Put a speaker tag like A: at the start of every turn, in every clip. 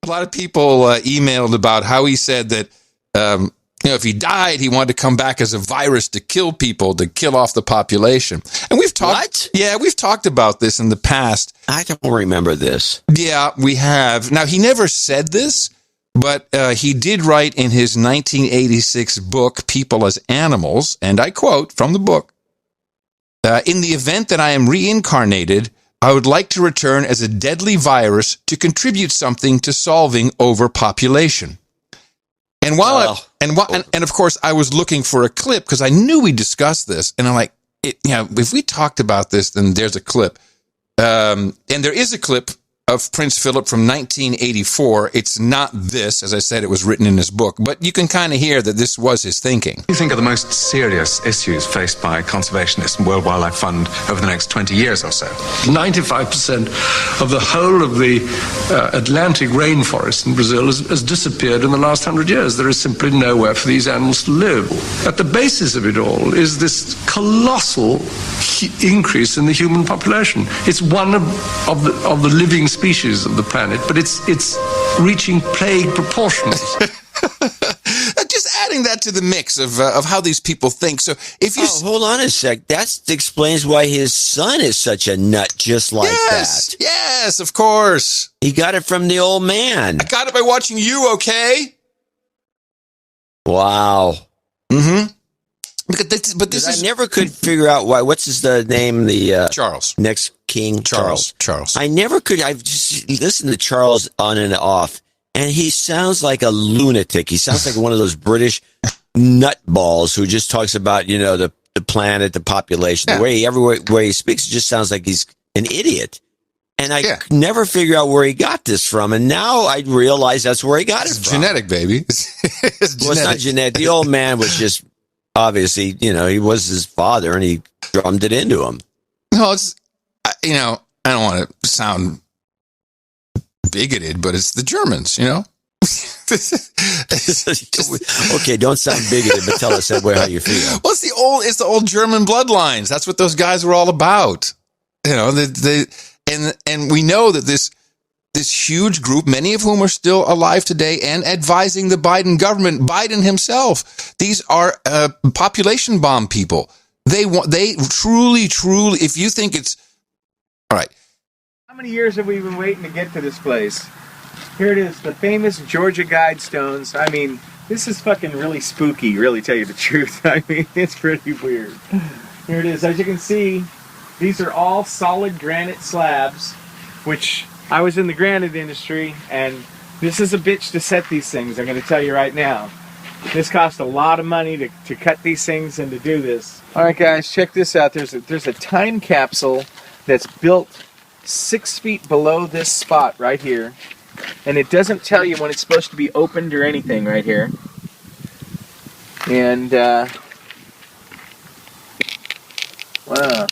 A: A lot of people emailed about how he said that, if he died, he wanted to come back as a virus to kill people, to kill off the population. And we've talked.
B: What?
A: Yeah, we've talked about this in the past.
B: I don't remember this.
A: Yeah, we have. Now, he never said this, but he did write in his 1986 book, People as Animals, and I quote from the book, in the event that I am reincarnated, I would like to return as a deadly virus to contribute something to solving overpopulation. And while and of course I was looking for a clip because I knew we discussed this, and I'm like, if we talked about this, then there's a clip, and there is a clip of Prince Philip from 1984. It's not this, as I said, it was written in his book, but you can kind of hear that this was his thinking.
C: What do you think are the most serious issues faced by conservationists and World Wildlife Fund over the next 20 years or so?
D: 95% of the whole of the Atlantic rainforest in Brazil has disappeared in the last 100 years. There is simply nowhere for these animals to live. At the basis of it all is this colossal increase in the human population. It's one of the living species of the planet, but it's reaching plague proportions.
A: Just adding that to the mix of how these people think. So if you
B: hold on a sec, that explains why his son is such a nut, just like that.
A: Yes, of course.
B: He got it from the old man.
A: I got it by watching you. Okay.
B: Wow.
A: Mm-hmm. But this
B: is. I never could figure out why. What's his name? The
A: Charles.
B: Next king.
A: Charles.
B: I never could. I've just listened to Charles on and off, and he sounds like a lunatic. He sounds like one of those British nutballs who just talks about the planet, the population. Yeah. The way he speaks, it just sounds like he's an idiot. And I never figure out where he got this from. And now I realize that's where he got it from.
A: Genetic, baby.
B: It's not genetic. The old man was just. Obviously, he was his father, and he drummed it into him.
A: No, I don't want to sound bigoted, but it's the Germans,
B: Okay, don't sound bigoted, but tell us how you feel.
A: Well, it's the old German bloodlines. That's what those guys were all about. And we know that this huge group, many of whom are still alive today and advising the Biden government, Biden himself, these are population bomb people. They truly, if you think it's all right.
E: How many years have we been waiting to get to this place? Here it is, the famous Georgia Guidestones. I mean, this is fucking really spooky, really, tell you the truth. I mean, it's pretty weird. Here it is. As you can see, these are all solid granite slabs, which I was in the granite industry, and this is a bitch to set these things, I'm going to tell you right now. This cost a lot of money to cut these things and to do this. All right, guys, check this out. There's a time capsule that's built 6 feet below this spot right here, and it doesn't tell you when it's supposed to be opened or anything right here. And, wow.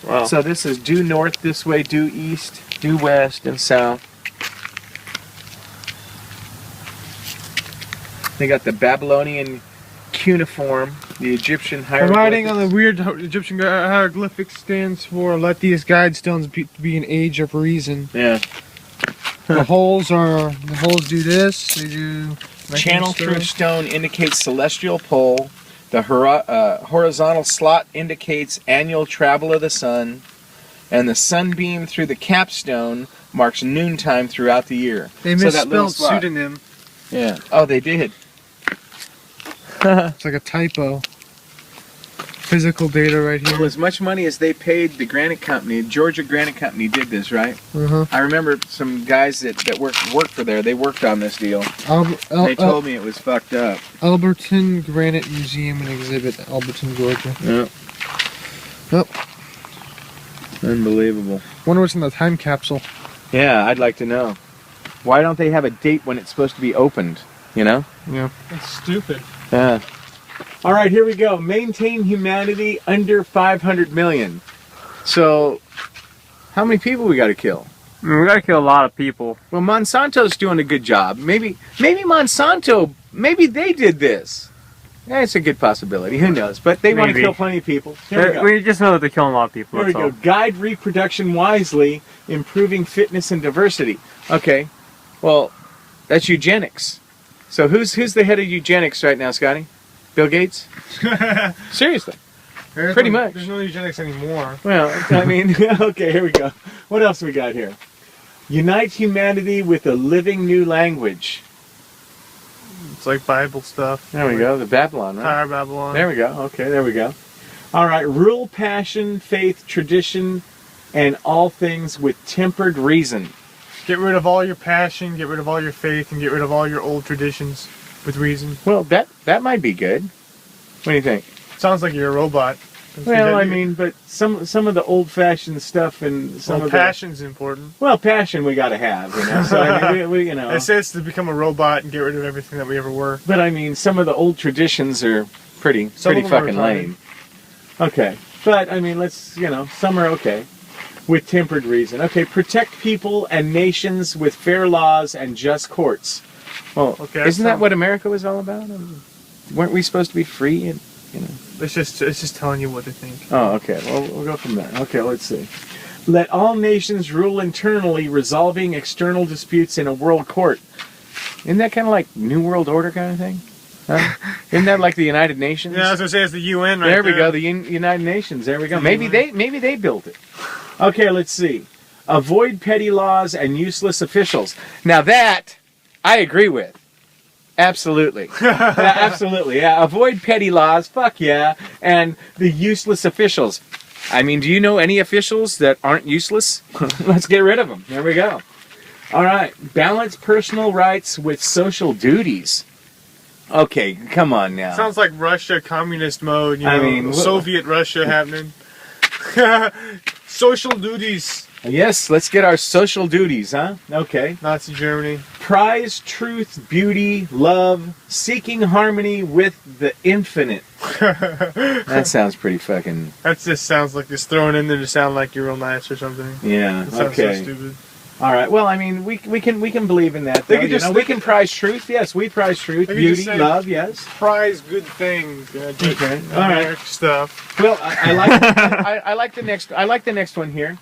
E: Wow. So this is due north this way, due east, due west, and south. They got the Babylonian cuneiform, the Egyptian hieroglyphics.
F: The writing on the weird Egyptian hieroglyphics stands for "Let these guidestones be an age of reason."
E: Yeah.
F: The holes do this. They do.
E: Channel through stone indicates celestial pole. The horizontal slot indicates annual travel of the sun, and the sunbeam through the capstone marks noontime throughout the year.
F: They misspelled pseudonym.
E: Yeah. Oh, they did.
F: It's like a typo. Physical data right here.
E: Well, as much money as they paid the granite company, Georgia Granite Company did this, right? I remember some guys that worked for there. They worked on this deal. They told me it was fucked up.
F: Alberton Granite Museum and Exhibit, Alberton, Georgia.
E: Yep. Unbelievable.
F: Wonder what's in the time capsule.
E: Yeah, I'd like to know. Why don't they have a date when it's supposed to be opened?
F: Yeah. That's stupid.
E: Yeah. All right, here we go. Maintain humanity under 500 million. So, how many people we got to kill?
F: I mean, we got to kill a lot of people.
E: Well, Monsanto's doing a good job. Maybe Monsanto, maybe they did this. Yeah, it's a good possibility. Who knows? But they want to kill plenty of people. Here we go.
F: We just know that they're killing a lot of people.
E: Here we go. Guide reproduction wisely, improving fitness and diversity. Okay. Well, that's eugenics. So who's the head of eugenics right now, Scotty? Bill Gates? Seriously. Pretty much.
F: There's no eugenics anymore.
E: Well, I mean, okay, here we go. What else we got here? Unite humanity with a living new language.
F: It's like Bible stuff.
E: There we go. The Babylon, right?
F: Entire Babylon.
E: There we go. Okay, there we go. All right. Rule passion, faith, tradition, and all things with tempered reason.
F: Get rid of all your passion, get rid of all your faith, and get rid of all your old traditions with reason.
E: Well, that might be good. What do you think?
F: Sounds like you're a robot.
E: Well, I mean, but some of the old-fashioned stuff and some of
F: passion's important.
E: Well, passion we got to have, you know. So I mean, we you know.
F: It says to become a robot and get rid of everything that we ever were.
E: But I mean, some of the old traditions are pretty fucking lame. Okay, but I mean, let's some are okay, with tempered reason. Okay, protect people and nations with fair laws and just courts. Well,
F: okay,
E: isn't that what America was all about? I mean, weren't we supposed to be free and
F: It's just telling you what to think.
E: Oh, okay. Well, we'll go from there. Okay, let's see. Let all nations rule internally, resolving external disputes in a world court. Isn't that kind of like New World Order kind of thing? Huh? Isn't that like the United Nations?
F: Yeah, I was gonna say it's the UN right
E: there. There we go. The United Nations. There we go. Maybe they built it. Okay, let's see. Avoid petty laws and useless officials. Now that I agree with. Absolutely. Yeah, absolutely. Yeah. Avoid petty laws. Fuck yeah. And the useless officials. I mean, do you know any officials that aren't useless? Let's get rid of them. There we go. All right. Balance personal rights with social duties. Okay, come on now.
F: Sounds like Russia communist mode. You know, I mean, Soviet Russia happening. Social duties.
E: Yes, let's get our social duties, huh? Okay.
F: Nazi Germany.
E: Prize truth, beauty, love, seeking harmony with the infinite. That sounds pretty fucking...
F: That just sounds like it's thrown in there to sound like you're real nice or something.
E: Yeah,
F: that sounds so stupid.
E: All right. Well, I mean, we can believe in that. We can prize truth. Yes, we prize truth, beauty, love. Yes.
F: Prize good things.
E: Okay. All right.
F: Stuff.
E: Well, I like I like the next. I like the next one here.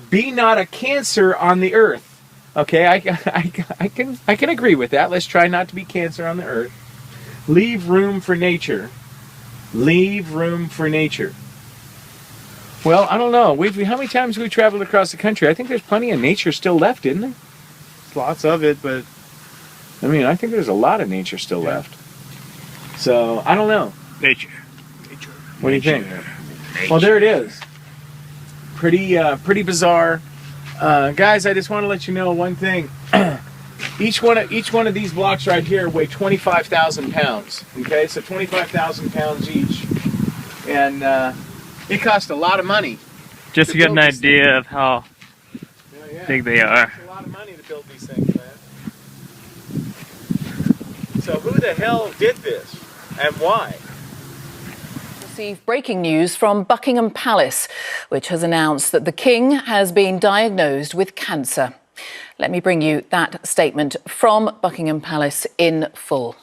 E: Be not a cancer on the earth. Okay, I can agree with that. Let's try not to be cancer on the earth. Leave room for nature. Leave room for nature. Well, I don't know. How many times have we traveled across the country? I think there's plenty of nature still left, isn't there?
F: There's lots of it, but...
E: I mean, I think there's a lot of nature still left. So, I don't know.
F: Nature.
E: What do you think? Well, there it is. Pretty bizarre. Guys, I just want to let you know one thing. Each one of these blocks right here weigh 25,000 pounds. Okay, so 25,000 pounds each. And... it cost a lot of money.
G: Just to get an idea of how big they are.
E: It's a lot of money to build these things, man. So who the hell did this and why?
H: Receive breaking news from Buckingham Palace, which has announced that the King has been diagnosed with cancer. Let me bring you that statement from Buckingham Palace in full.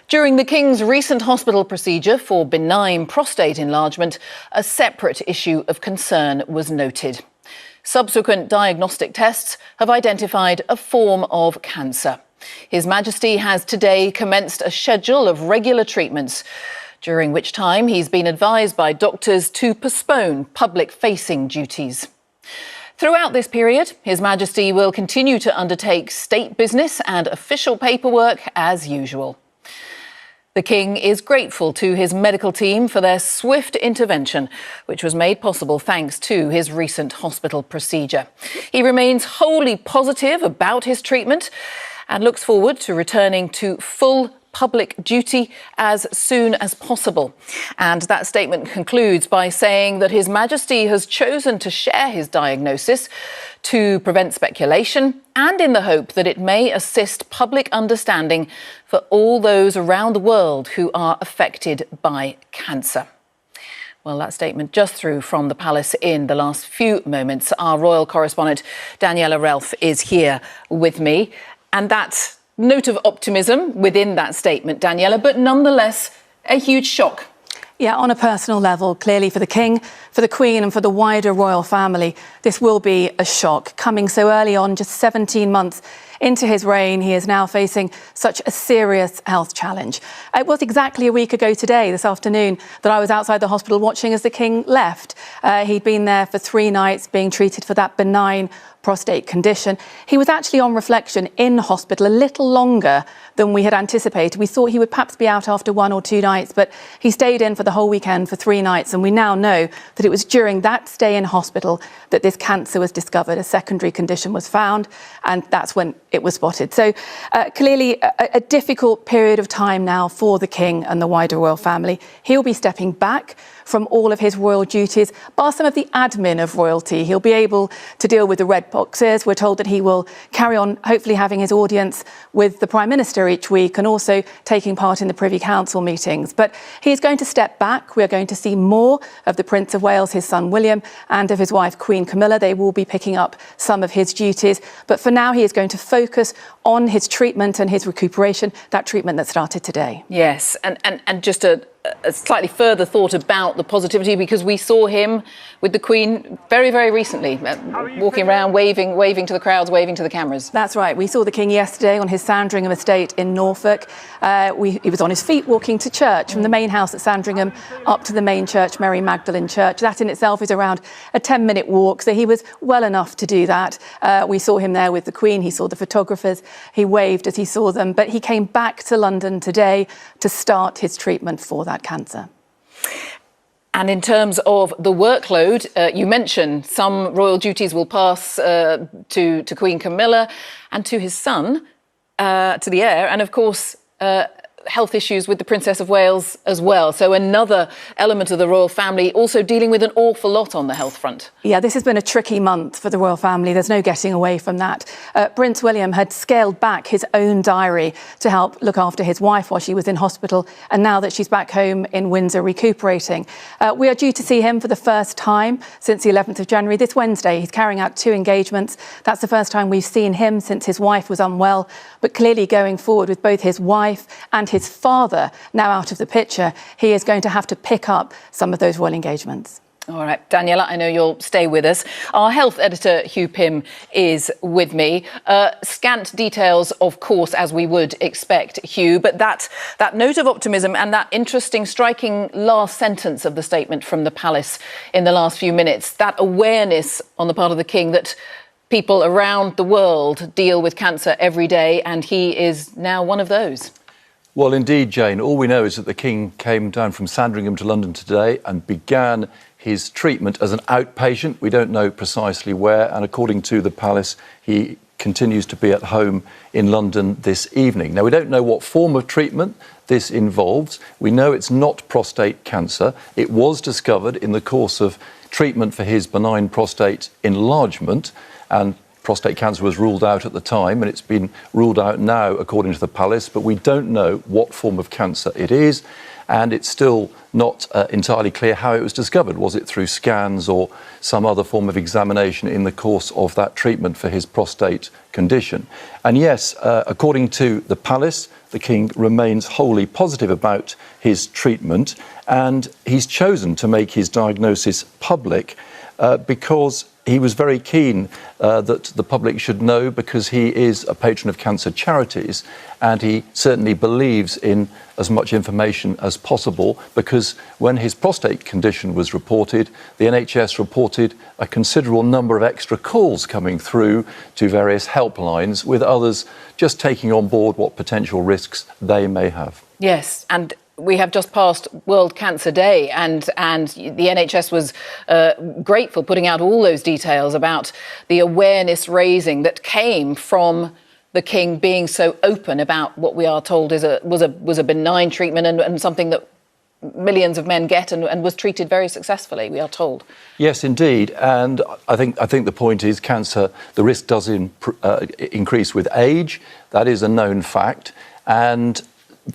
H: During the King's recent hospital procedure for benign prostate enlargement, a separate issue of concern was noted. Subsequent diagnostic tests have identified a form of cancer. His Majesty has today commenced a schedule of regular treatments, during which time he's been advised by doctors to postpone public-facing duties. Throughout this period, His Majesty will continue to undertake state business and official paperwork as usual. The King is grateful to his medical team for their swift intervention, which was made possible thanks to his recent hospital procedure. He remains wholly positive about his treatment and looks forward to returning to full public duty as soon as possible. And that statement concludes by saying that His Majesty has chosen to share his diagnosis to prevent speculation and in the hope that it may assist public understanding for all those around the world who are affected by cancer. Well, that statement just through from the palace in the last few moments. Our royal correspondent, Daniela Relf, is here with me. And that note of optimism within that statement, Daniela, but nonetheless, a huge shock.
I: Yeah, on a personal level, clearly for the King, for the Queen and for the wider royal family, this will be a shock. Coming so early on, just 17 months into his reign, he is now facing such a serious health challenge. It was exactly a week ago today, this afternoon, that I was outside the hospital watching as the King left. He'd been there for 3 nights being treated for that benign prostate condition. He was actually on reflection in hospital a little longer than we had anticipated. We thought he would perhaps be out after 1 or 2 nights, but he stayed in for the whole weekend for 3 nights. And we now know that it was during that stay in hospital that this cancer was discovered. A secondary condition was found, and that's when it was spotted. So clearly a difficult period of time now for the King and the wider royal family. He'll be stepping back from all of his royal duties, bar some of the admin of royalty. He'll be able to deal with the red boxes. We're told that he will carry on, hopefully having his audience with the Prime Minister each week and also taking part in the Privy Council meetings. But he's going to step back. We're going to see more of the Prince of Wales, his son William, and of his wife Queen Camilla. They will be picking up some of his duties. But for now, he is going to focus on his treatment and his recuperation, that treatment that started today.
H: Yes, and just a slightly further thought about the positivity, because we saw him with the Queen very, very recently, walking around, waving to the crowds, waving to the cameras.
I: That's right. We saw the King yesterday on his Sandringham estate in Norfolk. He was on his feet walking to church from the main house at Sandringham up to the main church, Mary Magdalene Church. That in itself is around a 10-minute walk, so he was well enough to do that. We saw him there with the Queen. He saw the photographers. He waved as he saw them. But he came back to London today to start his treatment for that cancer.
H: And in terms of the workload, you mentioned some royal duties will pass to Queen Camilla and to his son, to the heir, and of course health issues with the Princess of Wales as well. So another element of the royal family also dealing with an awful lot on the health front.
I: Yeah, this has been a tricky month for the royal family. There's no getting away from that. Prince William had scaled back his own diary to help look after his wife while she was in hospital. And now that she's back home in Windsor recuperating, we are due to see him for the first time since the 11th of January. This Wednesday, he's carrying out 2 engagements. That's the first time we've seen him since his wife was unwell. But clearly going forward with both his wife and his father now out of the picture, he is going to have to pick up some of those royal engagements.
H: All right, Daniela, I know you'll stay with us. Our health editor, Hugh Pym, is with me. Scant details, of course, as we would expect, Hugh, but that note of optimism and that interesting, striking last sentence of the statement from the palace in the last few minutes, that awareness on the part of the King that people around the world deal with cancer every day, and he is now one of those.
J: Well, indeed, Jane. All we know is that the King came down from Sandringham to London today and began his treatment as an outpatient. We don't know precisely where, and according to the palace, he continues to be at home in London this evening. Now, we don't know what form of treatment this involves. We know it's not prostate cancer. It was discovered in the course of treatment for his benign prostate enlargement, and prostate cancer was ruled out at the time, and it's been ruled out now, according to the palace, but we don't know what form of cancer it is, and it's still not entirely clear how it was discovered. Was it through scans or some other form of examination in the course of that treatment for his prostate condition? And yes, according to the palace, the King remains wholly positive about his treatment, and he's chosen to make his diagnosis public because he was very keen that the public should know, because he is a patron of cancer charities, and he certainly believes in as much information as possible, because when his prostate condition was reported, the NHS reported a considerable number of extra calls coming through to various helplines, with others just taking on board what potential risks they may have.
H: Yes, and we have just passed World Cancer Day, and the NHS was grateful, putting out all those details about the awareness raising that came from the King being so open about what we are told was a benign treatment and something that millions of men get and was treated very successfully, we are told.
J: Yes, indeed. And I think the point is cancer, the risk does increase with age. That is a known fact. And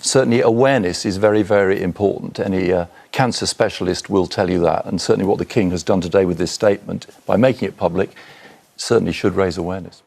J: certainly awareness is very, very important. Any cancer specialist will tell you that. And certainly what the King has done today with this statement, by making it public, certainly should raise awareness.